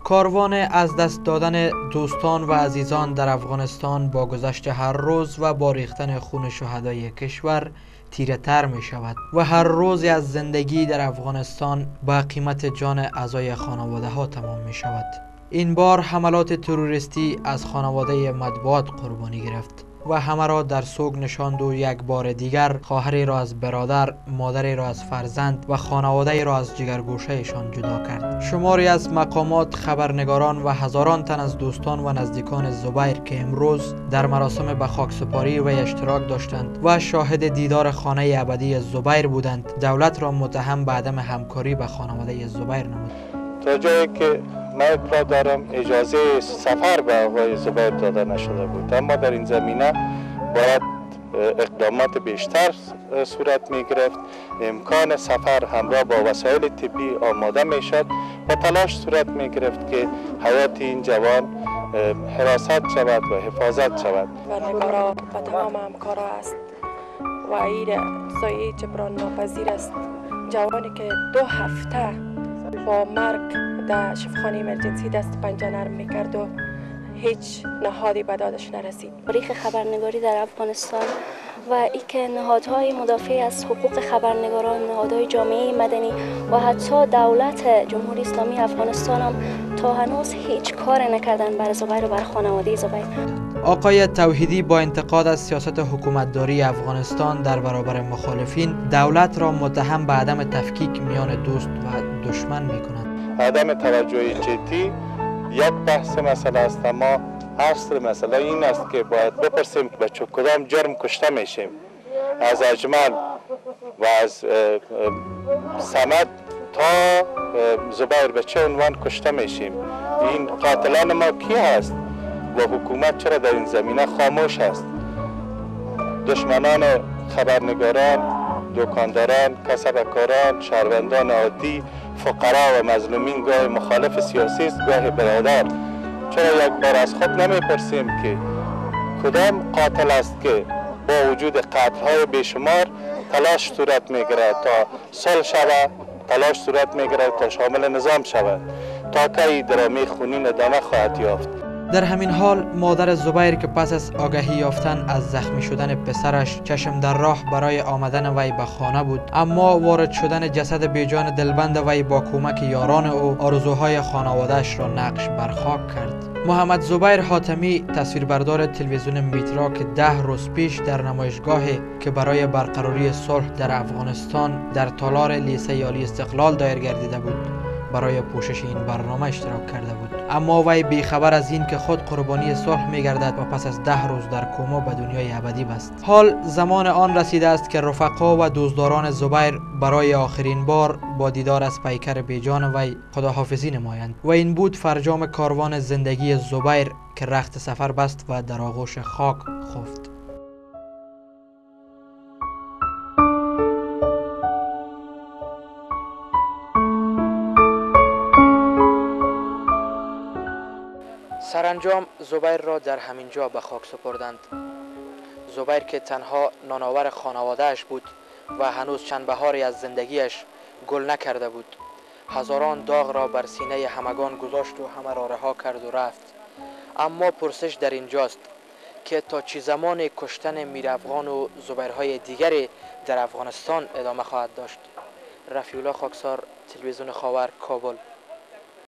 کاروان از دست دادن دوستان و عزیزان در افغانستان با گذشت هر روز و با ریختن خون شهدای کشور تیره تر می شود و هر روزی از زندگی در افغانستان با قیمت جان اعضای خانواده ها تمام می شود. این بار حملات تروریستی از خانواده مطبوعات قربانی گرفت و همه را در سوگ نشاند و یک بار دیگر خواهری را از برادر، مادری را از فرزند و خانواده را از جگرگوشهشان جدا کرد. شماری از مقامات، خبرنگاران و هزاران تن از دوستان و نزدیکان زبیر که امروز در مراسم به خاکسپاری و اشتراک داشتند و شاهد دیدار خانه ابدی زبیر بودند، دولت را متهم به عدم همکاری به خانواده زبیر نمود. تا جایی که من اطلاع دارم اجازه سفر به آقای زبیر داده نشده بود، اما در این زمینه باید اقدامات بیشتر صورت می گرفت. امکان سفر همراه با وسایل طبی آماده می شد و تلاش صورت می گرفت که حیات این جوان حراست شود و حفاظت شود. خبرنگارا و تمام همکارا است و این سایه جبران ناپذیر است. جوانی که 2 هفته با مرگ در شفاخانه امرجنسی دست پنجه نرم میکرد و هیچ نهادی به دادش نرسید. تاریخ خبرنگاری در افغانستان و ای که نهادهای مدافع از حقوق خبرنگاران، نهادهای جامعه مدنی و حتی دولت جمهوری اسلامی افغانستان هم تا هنوز هیچ کار نکردن بر زبیر و بر خانواده زبیر. آقای توحیدی با انتقاد از سیاست حکومتداری افغانستان در برابر مخالفین، دولت را متهم به عدم تفکیک میان دوست و دشمن می‌کند. عدم توجه جدی یک بحث مسئله است، اما اصل مسئله این است که باید بپرسیم به چه کدام جرم کشته میشیم. از اجمل و از صمد تا زبیر به چه عنوان کشته میشیم؟ این قاتلان ما کی هست و حکومت چرا در این زمینه خاموش است؟ دشمنان خبرنگاران، دکانداران، کسبکاران، شهروندان عادی، فقرا و مظلومین گاه مخالف سیاسی است، گاه برادر. چرا یک بار از خود نمیپرسیم که کدام قاتل است که با وجود قتل‌های بیشمار تلاش صورت میگیرد تا صلح شود، تلاش صورت میگیرد تا شامل نظام شود، تا که درامه خونین ادامه خواهد یافت. در همین حال مادر زبیر که پس از آگهی یافتن از زخمی شدن پسرش چشم در راه برای آمدن وی به خانه بود، اما وارد شدن جسد بیجان دلبند وی با کمک یاران او آرزوهای خانواده‌اش را نقش بر خاک کرد. محمد زبیر حاتمی، تصویربردار تلویزیون میترا که 10 روز پیش در نمایشگاهی که برای برقراری صلح در افغانستان در تالار لیسه عالی استقلال دایر گردیده بود، برای پوشش این برنامه اشتراک کرده بود، اما وی بیخبر از این که خود قربانی صلح می‌گردد و پس از 10 روز در کما به دنیای ابدی بست. حال زمان آن رسیده است که رفقا و دوستداران زبیر برای آخرین بار با دیدار از پیکر بیجان وی خداحافظی نمایند و این بود فرجام کاروان زندگی زبیر که رخت سفر بست و در آغوش خاک خفت. سرانجام زبیر را در همین جا به خاک سپردند. زبیر که تنها نانآور خانواده‌اش بود و هنوز چند بهاری از زندگیش گل نکرده بود، هزاران داغ را بر سینه همگان گذاشت و همه را رها کرد و رفت. اما پرسش در اینجاست که تا چه زمان کشتن میرافغان و زبیرهای دیگری در افغانستان ادامه خواهد داشت؟ رفیع الله خاکسار، تلویزیون خاور، کابل.